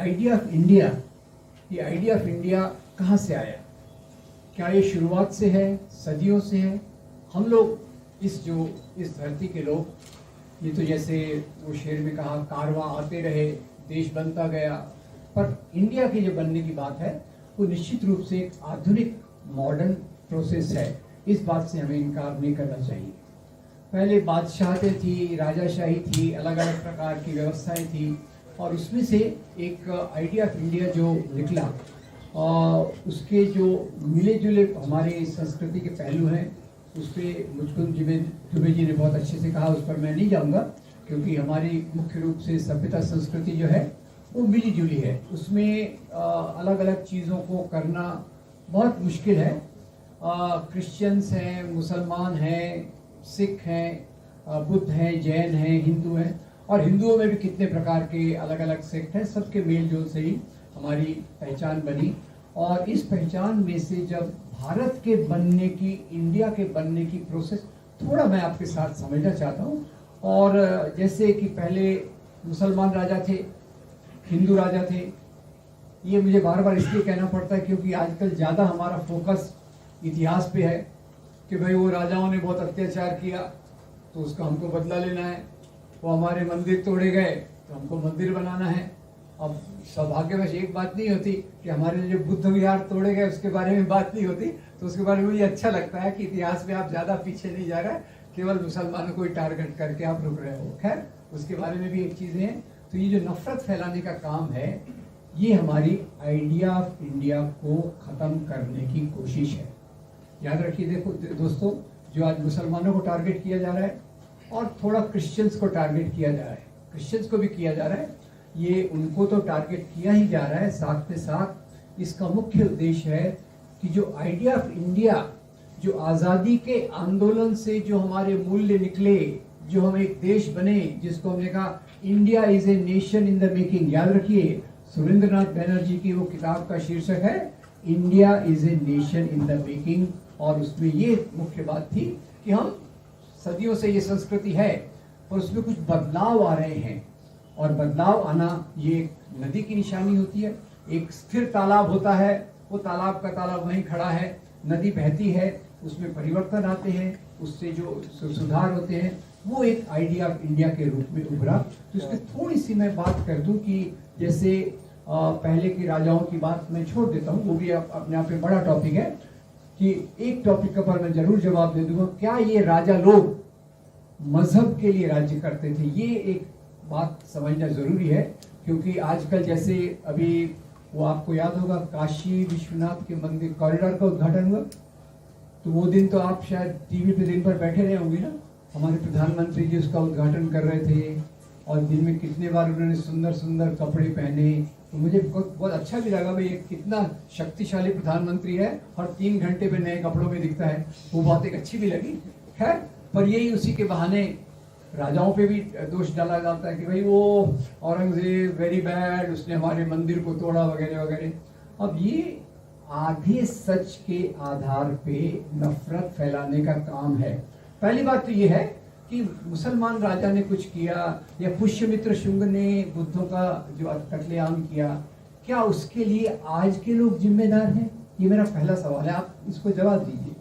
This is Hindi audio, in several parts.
आइडिया ऑफ इंडिया, ये आइडिया ऑफ इंडिया कहाँ से आया? क्या ये शुरुआत से है, सदियों से है? हम लोग इस धरती के लोग, ये तो जैसे वो शेर में कहा, कारवां आते रहे, देश बनता गया, पर इंडिया की जो बनने की बात है वो निश्चित रूप से एक आधुनिक मॉडर्न प्रोसेस है। इस बात से हमें इनकार नहीं करना चाहिए। पहले बादशाहतें थी, राजाशाही थी, अलग अलग प्रकार की व्यवस्थाएं थी, और उसमें से एक आइडिया ऑफ इंडिया जो निकला, उसके जो मिले जुले हमारे संस्कृति के पहलू हैं, उस पर मुचकुंद दुबे जी ने बहुत अच्छे से कहा, उस पर मैं नहीं जाऊंगा, क्योंकि हमारी मुख्य रूप से सभ्यता संस्कृति जो है वो मिली जुली है। उसमें अलग अलग चीज़ों को करना बहुत मुश्किल है। क्रिश्चियंस हैं, मुसलमान हैं, सिख हैं, बुद्ध हैं, जैन हैं, हिंदू हैं, और हिंदुओं में भी कितने प्रकार के अलग अलग सेक्ट हैं। सबके मेल जोल से ही हमारी पहचान बनी, और इस पहचान में से जब भारत के बनने की, इंडिया के बनने की प्रोसेस थोड़ा मैं आपके साथ समझना चाहता हूँ। और जैसे कि पहले मुसलमान राजा थे, हिंदू राजा थे, ये मुझे बार बार इसलिए कहना पड़ता है क्योंकि आजकल ज़्यादा हमारा फोकस इतिहास पे है कि भाई वो राजाओं ने बहुत अत्याचार किया तो उसका हमको बदला लेना है, वो हमारे मंदिर तोड़े गए तो हमको मंदिर बनाना है। अब सौभाग्यवश एक बात नहीं होती कि हमारे जो बुद्ध विहार तोड़े गए उसके बारे में बात नहीं होती, तो उसके बारे में मुझे अच्छा लगता है कि इतिहास में आप ज़्यादा पीछे नहीं जा रहे हैं, केवल मुसलमानों को ही टारगेट करके आप रुक रहे हो। खैर, उसके बारे में भी एक चीज़ें हैं। तो ये जो नफरत फैलाने का काम है, ये हमारी आइडिया ऑफ इंडिया को ख़त्म करने की कोशिश है। याद रखिए, देखो दोस्तों, जो आज मुसलमानों को टारगेट किया जा रहा है और थोड़ा क्रिश्चियंस को टारगेट किया जा रहा है, क्रिश्चियंस को भी किया जा रहा है, ये उनको तो टारगेट किया ही जा रहा है, साथ में साथ इसका मुख्य उद्देश्य है कि जो आइडिया ऑफ इंडिया, जो आज़ादी के आंदोलन से जो हमारे मूल्य निकले, जो हम एक देश बने, जिसको हमने कहा India is a nation in the making. याद रखिए, सुरेंद्रनाथ बैनर्जी की वो किताब का शीर्षक है India is a nation in the making, और उसमें ये मुख्य बात थी कि हम सदियों से ये संस्कृति है और उसमें कुछ बदलाव आ रहे हैं, और बदलाव आना ये एक नदी की निशानी होती है। एक स्थिर तालाब होता है, वो तालाब का तालाब वहीं खड़ा है, नदी बहती है, उसमें परिवर्तन आते हैं, उससे जो सुधार होते हैं, वो एक आइडिया ऑफ इंडिया के रूप में उभरा। तो इसकी थोड़ी सी मैं बात कर दूं कि जैसे पहले के राजाओं की बात मैं छोड़ देता हूँ, वो भी अपने आप में बड़ा टॉपिक है, कि एक टॉपिक पर मैं जरूर जवाब दे दूंगा, क्या ये राजा लोग मजहब के लिए राज्य करते थे? ये एक बात समझना जरूरी है, क्योंकि आजकल जैसे अभी वो आपको याद होगा, काशी विश्वनाथ के मंदिर कॉरिडोर का उद्घाटन हुआ, तो वो दिन तो आप शायद टीवी पे दिन भर बैठे रहे होंगे ना। हमारे प्रधानमंत्री जी उसका उद्घाटन कर रहे थे, और दिन में कितने बार उन्होंने सुंदर सुंदर कपड़े पहने, तो मुझे बहुत अच्छा भी लगा भाई, ये कितना शक्तिशाली प्रधानमंत्री है और 3 घंटे में नए कपड़ों में दिखता है, वो बात एक अच्छी भी लगी। खैर, पर यही उसी के बहाने राजाओं पे भी दोष डाला जाता है कि भाई वो औरंगजेब वेरी बैड, उसने हमारे मंदिर को तोड़ा वगैरह वगैरह। अब ये आधे सच के आधार पे नफरत फैलाने का काम है। पहली बात तो ये है कि मुसलमान राजा ने कुछ किया, या पुष्यमित्र शुंग ने बुद्धों का जो कत्लेआम किया, क्या उसके लिए आज के लोग जिम्मेदार हैं? ये मेरा पहला सवाल है, आप इसको जवाब दीजिए।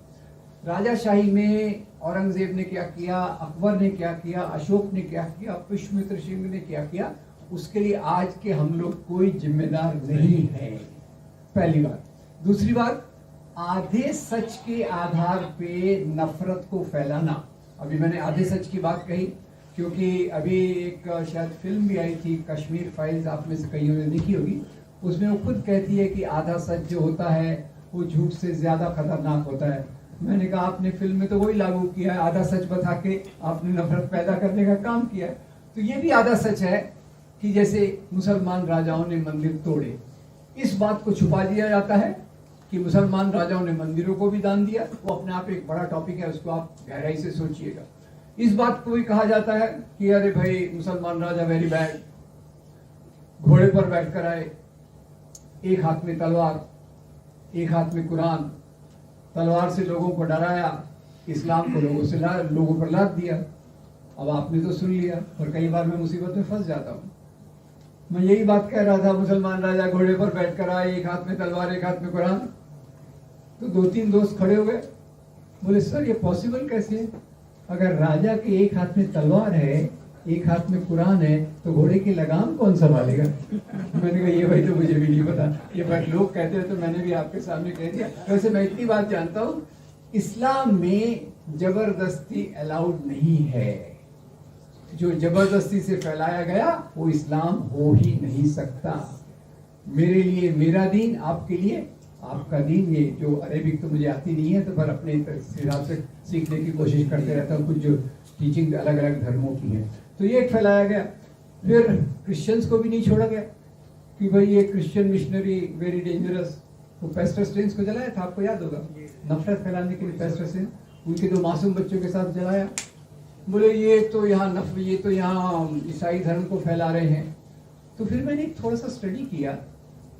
राजाशाही में औरंगजेब ने क्या किया, अकबर ने क्या किया, अशोक ने क्या किया, पुष्यमित्र शुंग ने क्या किया, उसके लिए आज के हम लोग कोई जिम्मेदार नहीं है, पहली बात। दूसरी बात, आधे सच के आधार पे नफरत को फैलाना। अभी मैंने आधे सच की बात कही क्योंकि अभी एक शायद फिल्म भी आई थी, कश्मीर फाइल्स, आप में से कईयों ने देखी होगी। उसमें वो खुद कहती है कि आधा सच जो होता है वो झूठ से ज्यादा खतरनाक होता है। मैंने कहा आपने फिल्म में तो वही लागू किया है, आधा सच बता के आपने नफरत पैदा करने का काम किया। तो ये भी आधा सच है कि जैसे मुसलमान राजाओं ने मंदिर तोड़े, इस बात को छुपा दिया जाता है कि मुसलमान राजाओं ने मंदिरों को भी दान दिया। वो अपने आप एक बड़ा टॉपिक है, उसको आप गहराई से सोचिएगा। इस बात को भी कहा जाता है कि अरे भाई मुसलमान राजा वेरी बैड, घोड़े पर बैठकर आए, एक हाथ में तलवार, एक हाथ में कुरान, तलवार से लोगों को डराया, इस्लाम को लोगों पर लाद दिया। अब आपने तो सुन लिया, और कई बार मैं मुसीबत में फंस जाता हूँ। मैं यही बात कह रहा था, मुसलमान राजा घोड़े पर बैठकर आए, एक हाथ में तलवार एक हाथ में कुरान। तो 2-3 दोस्त खड़े हो गए, बोले सर ये पॉसिबल कैसे है? अगर राजा के एक हाथ में तलवार है, एक हाथ में कुरान है, तो घोड़े की लगाम कौन संभालेगा? मैंने कहा ये भाई तो मुझे भी नहीं पता, ये बात लोग कहते हैं तो मैंने भी आपके सामने कह दिया। वैसे मैं इतनी बात जानता हूँ, इस्लाम में जबरदस्ती अलाउड नहीं है। जो जबरदस्ती से फैलाया गया वो इस्लाम हो ही नहीं सकता। मेरे लिए मेरा दीन, आपके लिए आपका दीन। ये जो अरेबिक तो मुझे आती नहीं है, तो पर अपने हिसाब से सीखने की कोशिश करते रहता हूँ। कुछ जो टीचिंग अलग अलग धर्मों की है, तो ये एक फैलाया गया। फिर क्रिश्चियंस को भी नहीं छोड़ा गया कि भाई ये क्रिश्चियन मिशनरी वेरी डेंजरस। तो पेस्टर स्ट्रेंस को जलाया था, आपको याद होगा, नफरत फैलाने के लिए पेस्टर स्ट्रेंस उनके 2 मासूम बच्चों के साथ जलाया। बोले ये तो यहाँ ईसाई धर्म को फैला रहे हैं। तो फिर मैंने थोड़ा सा स्टडी किया,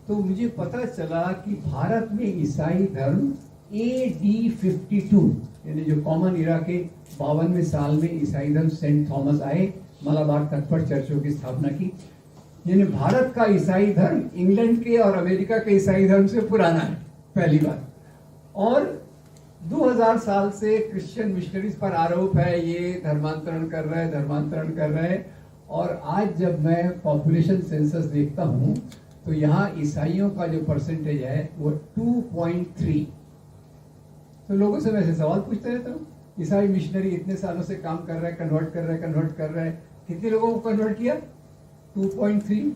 तो मुझे पता चला कि भारत में ईसाई धर्म AD 52 यानी जो कॉमन इरा के 52वें साल में ईसाई धर्म सेंट थॉमस आए, मलाबार तट पर चर्चों की स्थापना की। यानी भारत का ईसाई धर्म इंग्लैंड के और अमेरिका के ईसाई धर्म से पुराना है, पहली बात। और 2000 साल से क्रिश्चियन मिशनरीज पर आरोप है ये धर्मांतरण कर रहे हैं। और आज जब मैं पॉपुलेशन सेंसस देखता हूँ तो यहाँ ईसाइयों का जो परसेंटेज है वो 2.3। तो लोगों से वैसे सवाल पूछते रहता हूँ, ईसाई मिशनरी इतने सालों से काम कर रहे हैं, कन्वर्ट कर रहे हैं, कितने लोगों को कन्वर्ट किया? 2.3।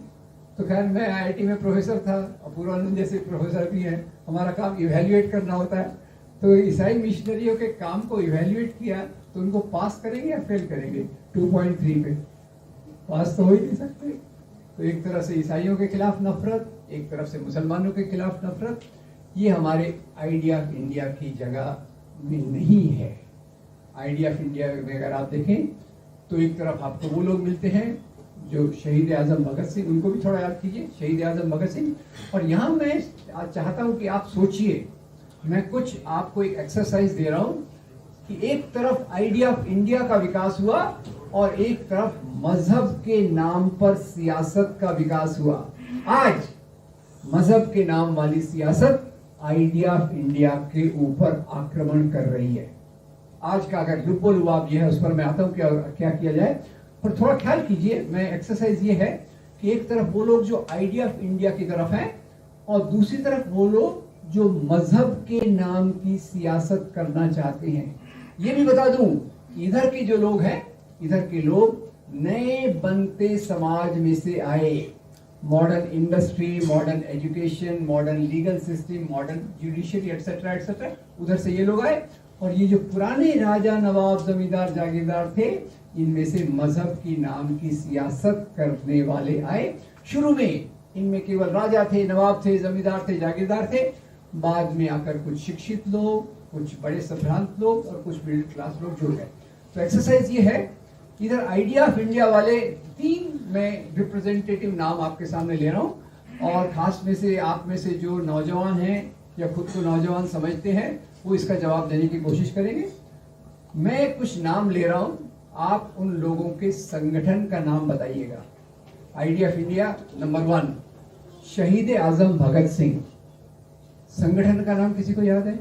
तो खैर मैं IIT में प्रोफेसर था, अपूर्वानंद जैसे प्रोफेसर भी हैं, हमारा काम इवेल्युएट करना होता है। तो ईसाई मिशनरियों के काम को इवेल्युएट किया, तो उनको पास करेंगे या फेल करेंगे? 2.3 पे पास तो हो ही नहीं सकते। तो एक तरफ से ईसाइयों के खिलाफ नफरत, एक तरफ से मुसलमानों के खिलाफ नफरत, ये हमारे आइडिया ऑफ इंडिया की जगह में नहीं है। आइडिया ऑफ इंडिया में अगर आप देखें तो एक तरफ आपको वो लोग मिलते हैं जो शहीद आजम भगत सिंह, उनको भी थोड़ा याद कीजिए, शहीद आजम भगत सिंह। और यहाँ मैं चाहता हूँ कि आप सोचिए, मैं कुछ आपको एक एक्सरसाइज दे रहा हूँ कि एक तरफ आइडिया ऑफ इंडिया का विकास हुआ और एक तरफ मजहब के नाम पर सियासत का विकास हुआ। आज मजहब के नाम वाली सियासत आइडिया ऑफ इंडिया के ऊपर आक्रमण कर रही है। आज का अगर लुपोल हुआ ये है, उस पर मैं आता हूँ क्या किया जाए। पर थोड़ा ख्याल कीजिए, मैं एक्सरसाइज ये है कि एक तरफ वो लोग जो आइडिया ऑफ इंडिया की तरफ हैं और दूसरी तरफ वो लोग जो मजहब के नाम की सियासत करना चाहते हैं। ये भी बता दूं, इधर के जो लोग हैं, इधर के लोग नए बनते समाज में से आए। Modern industry, modern education, modern legal system, modern judiciary etcetera etcetera, उधर से ये लोग आए। और ये जो पुराने राजा नवाब जमींदार जागीरदार थे, इनमें से मजहब की नाम की सियासत करने वाले आए। शुरू में इनमें केवल राजा थे, नवाब थे, जमींदार थे, जागीरदार थे। बाद में आकर कुछ शिक्षित लोग, कुछ बड़े संभ्रांत लोग और कुछ मिडिल क्लास लोग जुड़ गए। तो एक्सरसाइज ये है, इधर आइडिया ऑफ इंडिया वाले 3 मैं रिप्रेजेंटेटिव नाम आपके सामने ले रहा हूँ, और खास में से आप में से जो नौजवान हैं या खुद को नौजवान समझते हैं वो इसका जवाब देने की कोशिश करेंगे। मैं कुछ नाम ले रहा हूँ, आप उन लोगों के संगठन का नाम बताइएगा। आइडिया ऑफ इंडिया नंबर 1, शहीद आजम भगत सिंह। संगठन का नाम किसी को याद है?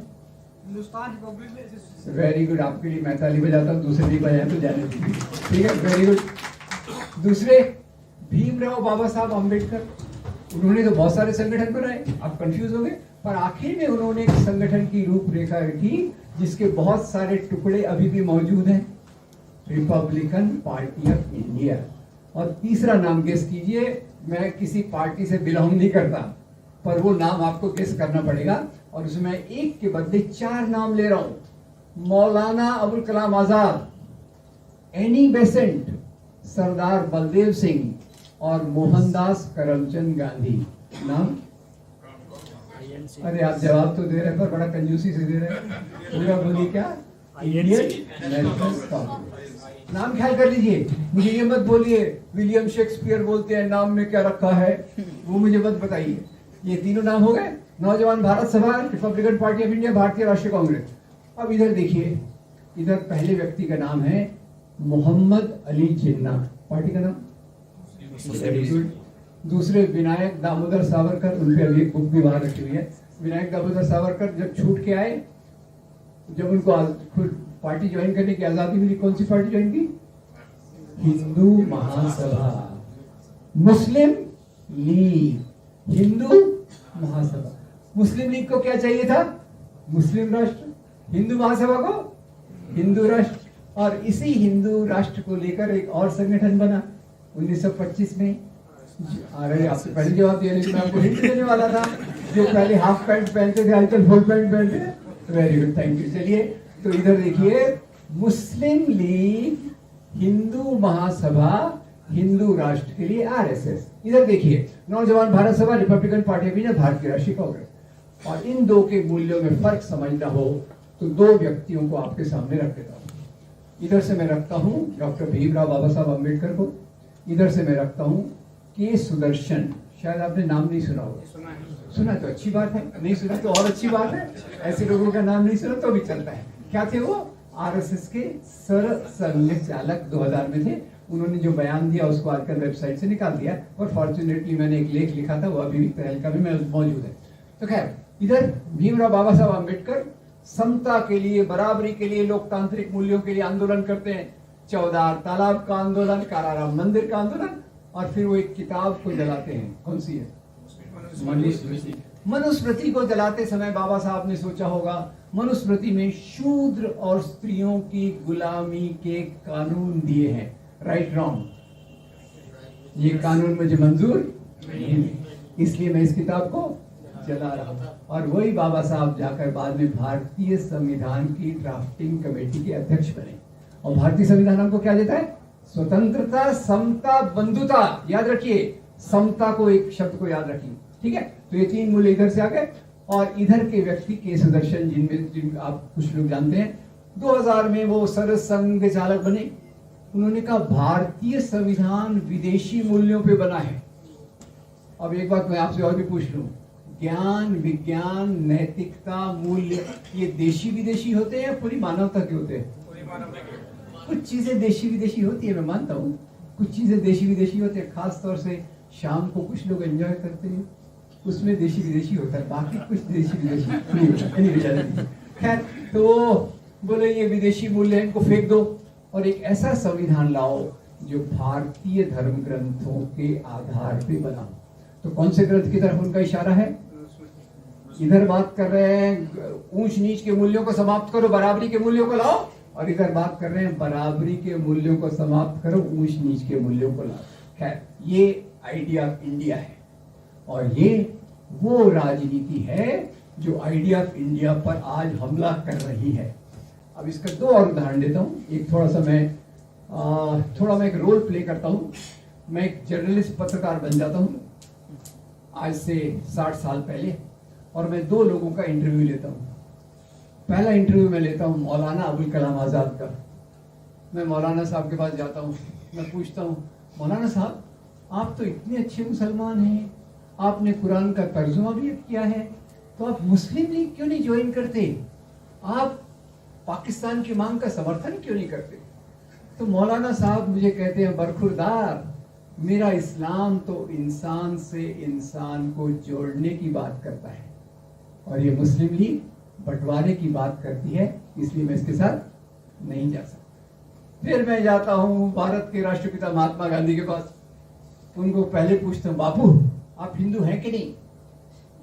हिंदुस्तान रिपब्लिक। वेरी गुड, आपके लिए मैं ताली बजाता हूँ, दूसरे नहीं बजाए तो जाने दीजिए, ठीक है, वेरी गुड। दूसरे, भीमराव बाबा साहब अम्बेडकर। उन्होंने तो बहुत सारे संगठन बनाए, आप कंफ्यूज हो गए, पर आखिर में उन्होंने एक संगठन की रूपरेखा रखी जिसके बहुत सारे टुकड़े अभी भी मौजूद हैं, रिपब्लिकन पार्टी ऑफ इंडिया। और तीसरा नाम गेस कीजिए, मैं किसी पार्टी से बिलोंग नहीं करता, पर वो नाम आपको गेस करना पड़ेगा, और उसमें एक के बदले 4 नाम ले रहा हूं। मौलाना अबुल कलाम आजाद, एनी बेसेंट, सरदार बलदेव सिंह और मोहनदास करमचंद गांधी। नाम? अरे आप जवाब तो दे रहे हैं पर बड़ा कंजूसी से दे रहे हैं। पूरा बोलिए क्या? Indian national Congress. नाम ख्याल कर लीजिए, मुझे ये मत बोलिए विलियम शेक्सपियर बोलते हैं नाम में क्या रखा है, वो मुझे मत बताइए। ये तीनों नाम हो गए, नौजवान भारत सभा, रिपब्लिकन पार्टी ऑफ इंडिया, भारतीय राष्ट्रीय कांग्रेस। अब इधर देखिए, इधर पहले व्यक्ति का नाम है मोहम्मद अली जिन्ना। पार्टी का नाम? दूसरे विनायक दामोदर सावरकर, उन पे अभी एक बुक भी बाहर रखी हुई है। विनायक दामोदर सावरकर जब छूट के आए, जब उनको खुद पार्टी ज्वाइन करने की आजादी मिली, कौन सी पार्टी ज्वाइन की? हिंदू महासभा, मुस्लिम लीग, हिंदू महासभा। मुस्लिम लीग को क्या चाहिए था? मुस्लिम राष्ट्र। हिंदू महासभा को हिंदू राष्ट्र। और इसी हिंदू राष्ट्र को लेकर एक और संगठन बना 1925 में। अरे आपसे पहले जवाब दिया, लेकिन मैं आपको हिंट देने वाला था। जो पहले हाफ पैंट पहनते थे आजकल फुल पैंट पहनते हैं। Very good, thank you. चलिए तो इधर देखिए, मुस्लिम लीग, हिंदू महासभा, हिंदू राष्ट्र के लिए आरएसएस। इधर देखिए, नौजवान भारत सभा, रिपब्लिकन पार्टी ऑफ इंडिया, भारतीय राष्ट्रीय कांग्रेस। और इन दो के मूल्यों में फर्क समझना हो तो दो व्यक्तियों को आपके सामने रख देता हूं। इधर से मैं रखता हूं डॉक्टर भीमराव बाबा साहब अम्बेडकर को, इधर से मैं रखता हूं के सुदर्शन। शायद आपने नाम नहीं सुना होगा। सुना तो अच्छी बात है, नहीं सुना तो और अच्छी बात है। ऐसे लोगों का नाम नहीं सुना तो भी चलता है। क्या थे वो? आरएसएस के सरसंघ चालक 2000 में थे। उन्होंने जो बयान दिया उसको आजकल वेबसाइट से निकाल दिया, और फॉर्चुनेटली मैंने एक लेख लिखा था, वो अभी भी तहलका में मौजूद है। तो खैर, इधर भीमराव बाबा साहब अम्बेडकर समता के लिए, बराबरी के लिए, लोकतांत्रिक मूल्यों के लिए आंदोलन करते हैं। 14 तालाब का आंदोलन, काराराम मंदिर का आंदोलन, और फिर वो एक किताब को जलाते हैं। कौन सी है? मनुस्मृति। मनुस्मृति को जलाते समय बाबा साहब ने सोचा होगा, मनुस्मृति में शूद्र और स्त्रियों की गुलामी के कानून दिए हैं। राइट रॉन्ग, ये कानून मुझे मंजूर नहीं, इसलिए मैं इस किताब को जला रहा हूं। और वही बाबा साहब जाकर बाद में भारतीय संविधान की ड्राफ्टिंग कमेटी के अध्यक्ष बने। और भारतीय संविधान हमको क्या देता है? स्वतंत्रता, समता, बंधुता। याद रखिए, समता को, एक शब्द को याद रखिए, ठीक है। तो ये तीन मूल्य इधर से आ गए। और इधर के व्यक्ति के सुदर्शन, जिन आप कुछ लोग जानते हैं, 2000 में वो सरसंघ चालक बने। उन्होंने कहा भारतीय संविधान विदेशी मूल्यों पे बना है। अब एक बात मैं आपसे और भी पूछ लूं, ज्ञान, विज्ञान, नैतिकता, मूल्य, ये देशी विदेशी होते हैं या पूरी मानवता के होते हैं? कुछ चीजें देशी विदेशी होती है, मैं मानता हूँ। कुछ चीजें देशी विदेशी होती है, खास तौर से शाम को कुछ लोग एंजॉय करते हैं, उसमें देशी विदेशी होता है, बाकी कुछ देशी विदेशी नहीं होता। खैर, तो बोले ये विदेशी मूल्य है, इनको फेंक दो और एक ऐसा संविधान लाओ जो भारतीय धर्म ग्रंथों के आधार पे बना। तो कौन से ग्रंथ की तरफ उनका इशारा है? इधर बात कर रहे हैं ऊंच नीच के मूल्यों को समाप्त करो, बराबरी के मूल्यों को लाओ, और इधर बात कर रहे हैं बराबरी के मूल्यों को समाप्त करो, ऊंच नीच के मूल्यों को लाओ। खैर, ये आइडिया ऑफ इंडिया है, और ये वो राजनीति है जो आइडिया ऑफ इंडिया पर आज हमला कर रही है। अब इसका दो और उदाहरण देता हूँ। एक थोड़ा मैं एक रोल प्ले करता हूँ। मैं एक जर्नलिस्ट, पत्रकार बन जाता हूँ आज से 60 साल पहले, और मैं दो लोगों का इंटरव्यू लेता हूँ। पहला इंटरव्यू मैं लेता हूँ मौलाना अबुल कलाम आज़ाद का। मैं मौलाना साहब के पास जाता हूँ, मैं पूछता हूँ, मौलाना साहब आप तो इतने अच्छे मुसलमान हैं, आपने कुरान का तर्जुमा भी किया है, तो आप मुस्लिम लीग क्यों नहीं ज्वाइन करते? आप पाकिस्तान की मांग का समर्थन क्यों नहीं करते? तो मौलाना साहब मुझे कहते हैं, बरखुरदार, मेरा इस्लाम तो इंसान से इंसान को जोड़ने की बात करता है, और ये मुस्लिम लीग बंटवारे की बात करती है, इसलिए मैं इसके साथ नहीं जा सकता। फिर मैं जाता हूँ भारत के राष्ट्रपिता महात्मा गांधी के पास। उनको पहले पूछता हूँ, बापू आप हिंदू हैं कि नहीं?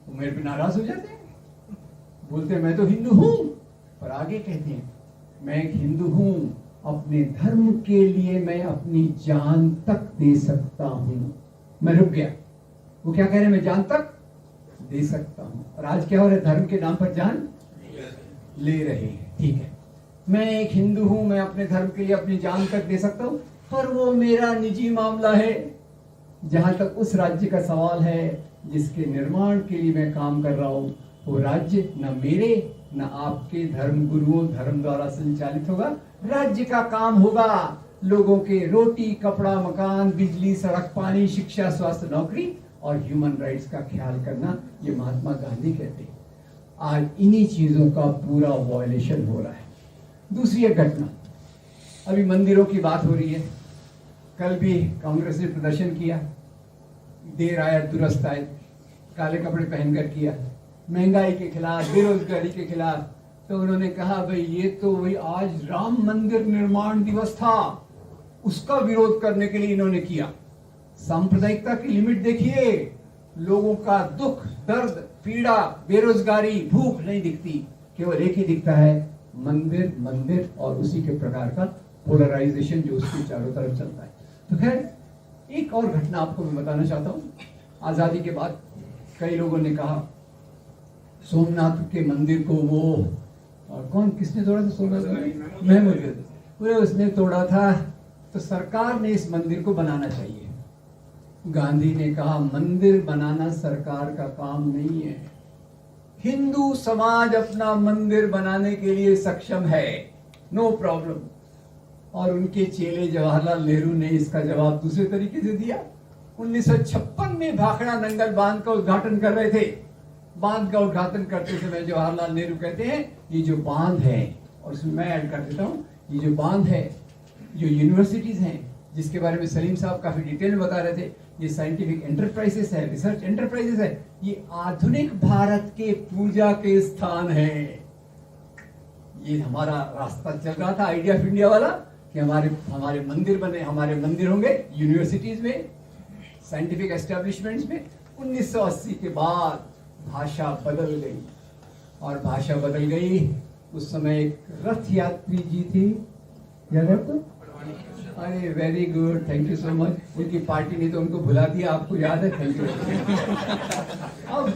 वो मेरे पे नाराज हो जाते हैं, बोलते हैं मैं तो हिंदू हूँ, पर आगे कहते हैं मैं एक हिंदू हूँ, अपने धर्म के लिए मैं अपनी जान तक दे सकता हूँ। मैं रुक गया। वो क्या कह रहे हैं? मैं जान तक दे सकता हूँ। और आज क्या हो रहा है? धर्म के नाम पर जान ले रहे हैं। ठीक है, मैं एक हिंदू हूँ, मैं अपने धर्म के लिए अपनी जान तक दे सकता हूँ, पर वो मेरा निजी मामला है। जहां तक उस राज्य का सवाल है जिसके निर्माण के लिए मैं काम कर रहा हूँ, वो राज्य न मेरे न आपके धर्म गुरुओं धर्म द्वारा संचालित होगा। राज्य का काम होगा लोगों के रोटी, कपड़ा, मकान, बिजली, सड़क, पानी, शिक्षा, स्वास्थ्य, नौकरी और ह्यूमन राइट्स का ख्याल करना। ये महात्मा गांधी कहते हैं। आज इन्हीं चीजों का पूरा वायलेशन हो रहा है। दूसरी एक घटना, अभी मंदिरों की बात हो रही है। कल भी कांग्रेस ने प्रदर्शन किया। देर आया दुरुस्त आए, काले कपड़े पहनकर किया, महंगाई के खिलाफ, बेरोजगारी के खिलाफ। तो उन्होंने कहा भाई ये तो वही आज राम मंदिर निर्माण दिवस था, उसका विरोध करने के लिए इन्होंने किया। सांप्रदायिकता की लिमिट देखिए, लोगों का दुख, दर्द, पीड़ा, बेरोजगारी, भूख नहीं दिखती, केवल एक ही दिखता है, मंदिर मंदिर, और उसी के प्रकार का पोलराइजेशन जो उसके चारों तरफ चलता है। तो खैर एक और घटना आपको मैं बताना चाहता हूँ। आजादी के बाद कई लोगों ने कहा सोमनाथ के मंदिर को वो कौन किसने तोड़ा था, सोमनाथ महमूद, पूरे उसने तोड़ा था, तो सरकार ने इस मंदिर को बनाना चाहिए। गांधी ने कहा मंदिर बनाना सरकार का काम नहीं है, हिंदू समाज अपना मंदिर बनाने के लिए सक्षम है, नो प्रॉब्लम। और उनके चेले जवाहरलाल नेहरू ने इसका जवाब दूसरे तरीके से दिया। 1956 में भाखड़ा नंगल बांध का उद्घाटन कर रहे थे। बांध का उद्घाटन करते समय जवाहरलाल नेहरू कहते हैं ये जो बांध है, और उसमें मैं ऐड कर देता हूँ, ये जो बांध है, जो यूनिवर्सिटीज हैं जिसके बारे में सलीम साहब काफी डिटेल में बता रहे थे, ये साइंटिफिक एंटरप्राइजेस है, रिसर्च एंटरप्राइजेस है, ये आधुनिक भारत के पूजा के स्थान है। ये हमारा रास्ता चल रहा था आइडिया ऑफ इंडिया वाला कि हमारे मंदिर बने, हमारे मंदिर होंगे यूनिवर्सिटीज में, साइंटिफिक एस्टेब्लिशमेंट्स में। 1980 के बाद भाषा बदल गई, और भाषा बदल गई। उस समय एक रथ यात्री जी थी, याद है आपको? अरे very good, thank you so much. उनकी पार्टी ने तो उनको भुला दिया, आपको याद है, थैंक यू। अब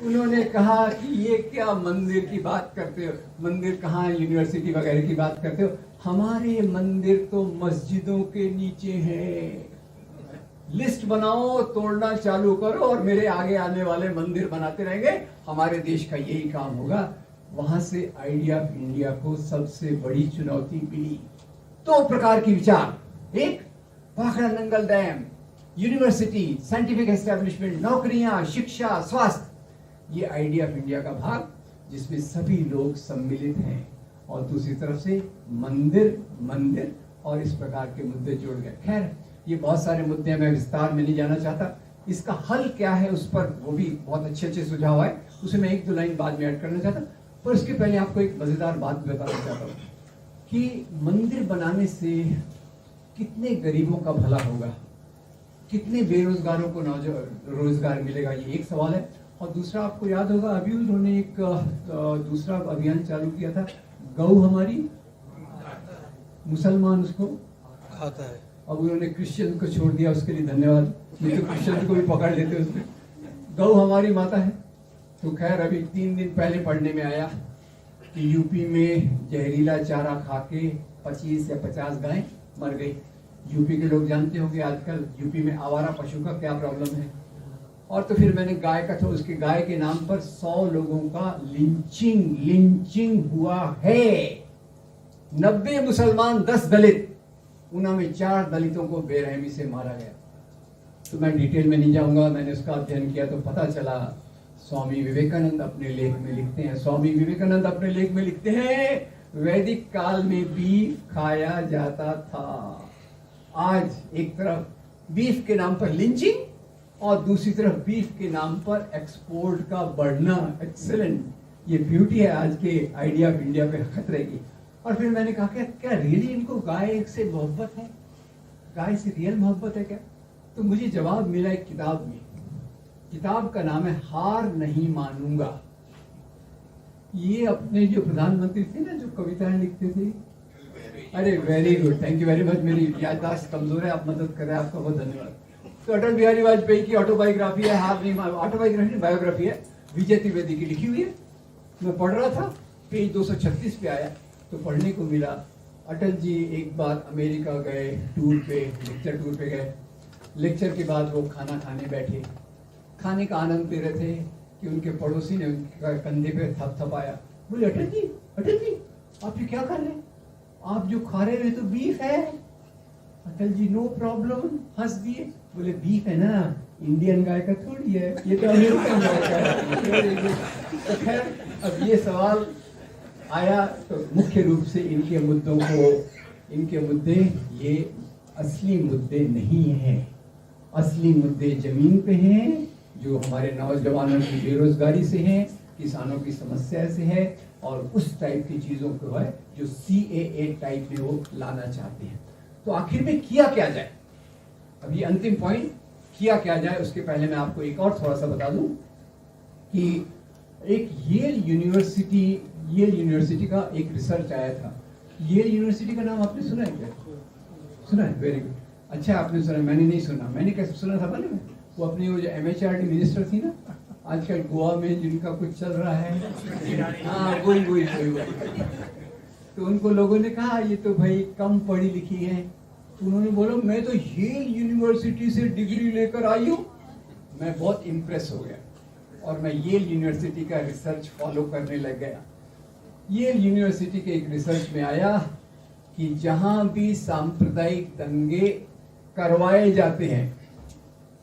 उन्होंने कहा कि ये क्या मंदिर की बात करते हो, मंदिर कहाँ, यूनिवर्सिटी वगैरह की बात करते हो, हमारे मंदिर तो मस्जिदों के नीचे हैं। लिस्ट बनाओ, तोड़ना चालू करो, और मेरे आगे आने वाले मंदिर बनाते रहेंगे, हमारे देश का यही काम होगा। वहां से आइडिया ऑफ इंडिया को सबसे बड़ी चुनौती मिली। दो प्रकार की विचार, एक Bhakra Nangal dam, university, scientific establishment, नौकरियां, शिक्षा, स्वास्थ्य, ये आइडिया ऑफ इंडिया का भाग जिसमें सभी लोग सम्मिलित हैं, और दूसरी तरफ से मंदिर मंदिर, और इस प्रकार के मुद्दे जुड़ गए। खैर ये बहुत सारे मुद्दे हैं, मैं विस्तार में नहीं जाना चाहता। इसका हल क्या है उस पर वो भी बहुत अच्छे अच्छे सुझाव है, उसे मैं एक दो लाइन बाद में ऐड करना चाहता। पर उसके पहले आपको एक मजेदार बात बताना चाहता हूँ कि मंदिर बनाने से कितने गरीबों का भला होगा, कितने बेरोजगारों को रोजगार मिलेगा, ये एक सवाल है। और दूसरा, आपको याद होगा अभी उन्होंने एक दूसरा अभियान चालू किया था, गौ हमारी, मुसलमान उसको खाता है, अब उन्होंने क्रिश्चियन को छोड़ दिया, उसके लिए धन्यवाद, नहीं तो क्रिश्चियन को भी पकड़ लेते उसमें। गौ हमारी माता है। तो खैर अभी 3 दिन पहले पढ़ने में आया कि यूपी में जहरीला चारा खा के 25 या 50 गायें मर गई। यूपी के लोग जानते हो कि आजकल यूपी में आवारा पशु का क्या प्रॉब्लम है। और तो फिर मैंने गाय का, तो उसके गाय के नाम पर 100 लोगों का लिंचिंग हुआ है। 90 मुसलमान, 10 दलित, उनमें 4 दलितों को बेरहमी से मारा गया। तो मैं डिटेल में नहीं जाऊंगा, मैंने उसका अध्ययन किया तो पता चला स्वामी विवेकानंद अपने लेख में लिखते हैं, वैदिक काल में बीफ खाया जाता था। आज एक तरफ बीफ के नाम पर लिंचिंग, और दूसरी तरफ बीफ के नाम पर एक्सपोर्ट का बढ़ना। एक्सेलेंट, ये ब्यूटी है आज के आइडिया ऑफ इंडिया पे खतरे की। और फिर मैंने कहा क्या रियली इनको गाय से मोहब्बत है, गाय से रियल मोहब्बत है क्या? तो मुझे जवाब मिला एक किताब में। किताब का नाम है हार नहीं मानूंगा। ये अपने जो प्रधानमंत्री थे ना, जो कविताएं लिखते थे, अरे very good, thank you very much. मेरी याददाश्त कमजोर है, आप मदद कर रहे हैं, आपका बहुत धन्यवाद। तो अटल बिहारी वाजपेयी की ऑटोबायोग्राफी है, हार नहीं मानूंगा, ऑटोबायोग्राफी बायोग्राफी है, विजय त्रिवेदी की लिखी हुई है। मैं पढ़ रहा था, पेज 236 पे आया तो पढ़ने को मिला, अटल जी एक बार अमेरिका गए टूर पे, लेक्चर टूर पे गए। लेक्चर के बाद वो खाना खाने बैठे, खाने का आनंद ले रहे थे कि उनके पड़ोसी ने उनके कंधे पे थपथपाया, बोले अटल जी आप ये क्या कर रहे हैं, आप जो खा रहे हैं तो बीफ है। अटल जी नो प्रॉब्लम, हंस दिए, बोले बीफ है ना, इंडियन गाय का थोड़ी है, ये तो अमेरिकन गाय का है। तो खैर अब ये सवाल आया तो मुख्य रूप से इनके मुद्दे ये असली मुद्दे नहीं हैं। असली मुद्दे जमीन पे हैं, जो हमारे नौजवानों की बेरोजगारी से हैं, किसानों की समस्या से है, और उस टाइप की चीजों को है जो CAA टाइप में वो लाना चाहते हैं। तो आखिर में किया क्या जाए? अभी अंतिम पॉइंट, किया क्या जाए, उसके पहले मैं आपको एक और थोड़ा सा बता दूं कि एक येल यूनिवर्सिटी का एक रिसर्च आया था। येल यूनिवर्सिटी का नाम आपने सुना है क्या? सुना है? वेरी गुड, अच्छा आपने सुना, मैंने नहीं सुना। मैंने कैसे सुना था मालूम है? वो अपनी वो जो MHRD मिनिस्टर थी ना, आजकल गोवा में जिनका कुछ चल रहा है, हाँ वही। तो उनको लोगों ने कहा ये तो भाई कम पढ़ी लिखी है। तो उन्होंने बोला मैं तो येल यूनिवर्सिटी से डिग्री लेकर आई हूँ। मैं बहुत इम्प्रेस हो गया और मैं येल यूनिवर्सिटी का रिसर्च फॉलो करने लग गया। येल यूनिवर्सिटी के एक रिसर्च में आया कि जहां भी सांप्रदायिक दंगे करवाए जाते हैं,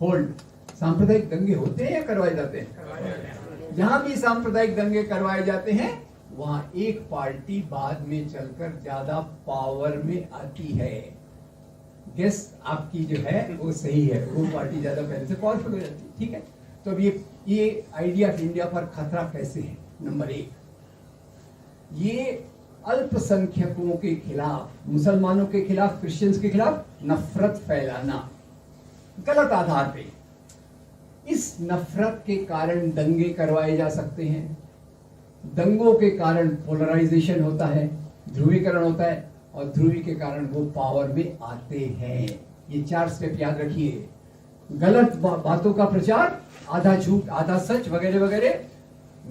होल्ड, सांप्रदायिक दंगे होते हैं या करवाए जाते हैं? जहां भी सांप्रदायिक दंगे करवाए जाते हैं वहां एक पार्टी बाद में चलकर ज्यादा पावर में आती है। गेस आपकी जो है वो सही है, वो पार्टी ज्यादा पहले से पावरफुल हो जाती है। ठीक है, तो अब ये आइडिया ऑफ इंडिया पर खतरा कैसे है? नंबर 1, ये अल्पसंख्यकों के खिलाफ, मुसलमानों के खिलाफ, क्रिश्चियंस के खिलाफ नफरत फैलाना गलत आधार पे। इस नफरत के कारण दंगे करवाए जा सकते हैं। दंगों के कारण पोलराइजेशन होता है, ध्रुवीकरण होता है, और ध्रुवी के कारण वो पावर में आते हैं। ये 4 स्टेप याद रखिए। गलत बातों का प्रचार, आधा झूठ आधा सच वगैरह वगैरह,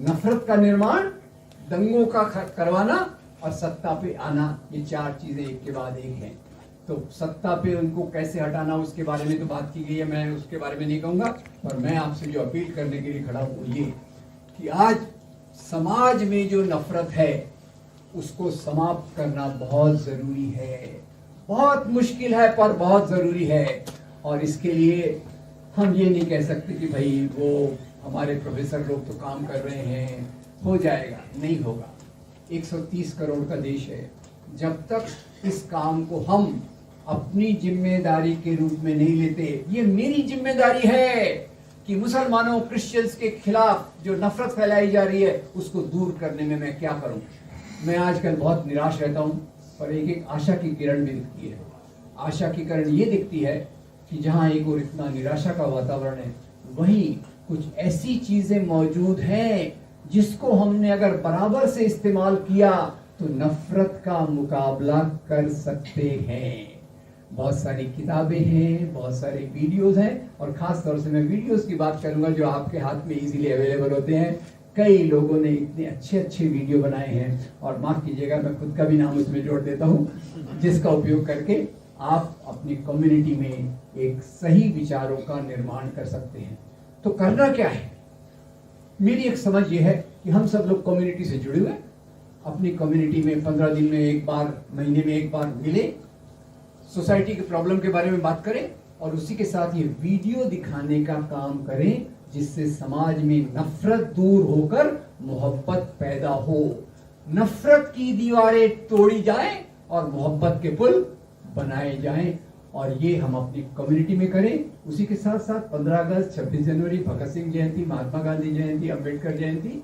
नफरत का निर्माण, दंगों का करवाना और सत्ता पे आना। ये 4 चीजें एक के बाद एक हैं। तो सत्ता पे उनको कैसे हटाना उसके बारे में तो बात की गई है, मैं उसके बारे में नहीं कहूंगा। पर मैं आपसे जो अपील करने के लिए खड़ा हूं वो ये कि आज समाज में जो नफरत है उसको समाप्त करना बहुत जरूरी है। बहुत मुश्किल है पर बहुत जरूरी है। और इसके लिए हम ये नहीं कह सकते कि भाई वो हमारे प्रोफेसर लोग तो काम कर रहे हैं, हो जाएगा, नहीं होगा। 130 करोड़ का देश है। जब तक इस काम को हम अपनी जिम्मेदारी के रूप में नहीं लेते, ये मेरी जिम्मेदारी है कि मुसलमानों, क्रिश्चियंस के खिलाफ जो नफरत फैलाई जा रही है उसको दूर करने में मैं क्या करूं। मैं आजकल बहुत निराश रहता हूं, पर एक आशा की किरण भी दिखती है। आशा की किरण ये दिखती है कि जहां एक और इतना निराशा का वातावरण है, वहीं कुछ ऐसी चीजें मौजूद हैं जिसको हमने अगर बराबर से इस्तेमाल किया तो नफरत का मुकाबला कर सकते हैं। बहुत सारी किताबें हैं, बहुत सारे वीडियोस हैं, और खास तौर से मैं वीडियोस की बात करूंगा जो आपके हाथ में इजीली अवेलेबल होते हैं। कई लोगों ने इतने अच्छे अच्छे वीडियो बनाए हैं, और माफ कीजिएगा मैं खुद का भी नाम उसमें जोड़ देता हूं, जिसका उपयोग करके आप अपनी कम्युनिटी में एक सही विचारों का निर्माण कर सकते हैं। तो करना क्या है? मेरी एक समझ ये है कि हम सब लोग कम्युनिटी से जुड़े हुए, अपनी कम्युनिटी में 15 दिन में एक बार, महीने में एक बार मिले, सोसाइटी के प्रॉब्लम के बारे में बात करें, और उसी के साथ ये वीडियो दिखाने का काम करें जिससे समाज में नफरत दूर होकर मोहब्बत पैदा हो। नफरत की दीवारें तोड़ी जाएं और मोहब्बत के पुल बनाए जाएं, और ये हम अपनी कम्युनिटी में करें। उसी के साथ साथ 15 अगस्त, 26 जनवरी, भगत सिंह जयंती, महात्मा गांधी जयंती, अंबेडकर जयंती,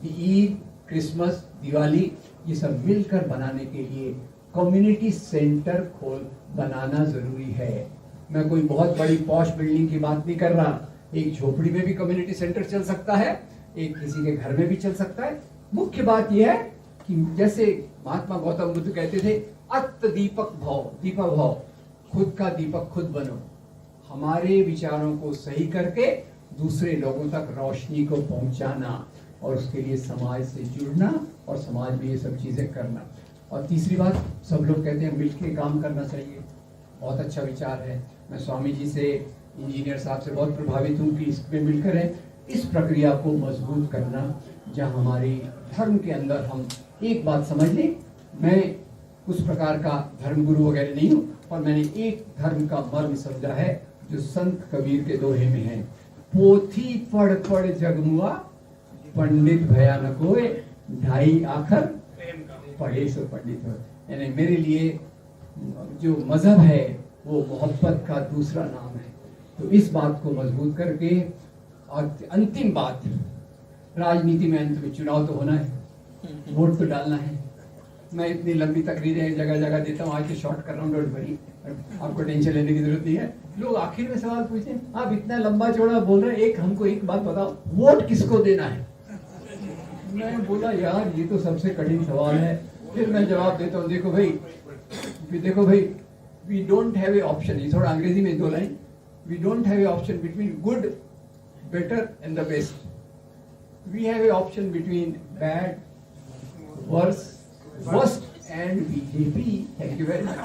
ईद, क्रिसमस, दिवाली, ये सब मिलकर बनाने के लिए कम्युनिटी सेंटर बनाना जरूरी है। मैं कोई बहुत बड़ी पॉश बिल्डिंग की बात नहीं कर रहा। एक झोपड़ी में भी कम्युनिटी सेंटर चल सकता है, एक किसी के घर में भी चल सकता है। मुख्य बात यह है कि जैसे महात्मा गौतम बुद्ध कहते थे, अत्त दीपक भव, दीपक भव, खुद का दीपक खुद बनो। हमारे विचारों को सही करके दूसरे लोगों तक रोशनी को पहुंचाना, और उसके लिए समाज से जुड़ना और समाज में ये सब चीजें करना। और तीसरी बात, सब लोग कहते हैं मिलकर काम करना चाहिए, बहुत अच्छा विचार है। मैं स्वामी जी से, इंजीनियर साहब से बहुत प्रभावित हूँ कि इसमें मिलकर है इस प्रक्रिया को मजबूत करना, जहाँ हमारे धर्म के अंदर हम एक बात समझ लें। मैं उस प्रकार का धर्मगुरु वगैरह नहीं हूँ, पर मैंने एक धर्म का मर्म समझा है जो संत कबीर के दोहे में है, पोथी पढ़ पढ़ जगमुआ, पंडित भया न कोय, ढाई आखर पढ़े सो पंडित हो। यानी मेरे लिए जो मजहब है वो मोहब्बत का दूसरा नाम है। तो इस बात को मजबूत करके, और अंतिम बात, राजनीति में अंत में चुनाव तो होना है, वोट तो डालना है। मैं इतनी लंबी तकरीरें जगह जगह देता हूँ, आज तो शॉर्ट कर रहा हूँ, डोंट वरी, आपको टेंशन लेने की जरूरत नहीं है। लोग आखिर में सवाल पूछते हैं, आप इतना लंबा चौड़ा बोल रहे हैं, हमको एक बात बताओ, वोट किसको देना है? मैं बोला यार ये तो सबसे कठिन सवाल है। फिर मैं जवाब देता हूँ, देखो भाई, we don't have a option, ये थोड़ा अंग्रेजी में 2 line, we don't have a option between good, better and the best, we have a option between bad, worst and BJP. Thank you very much.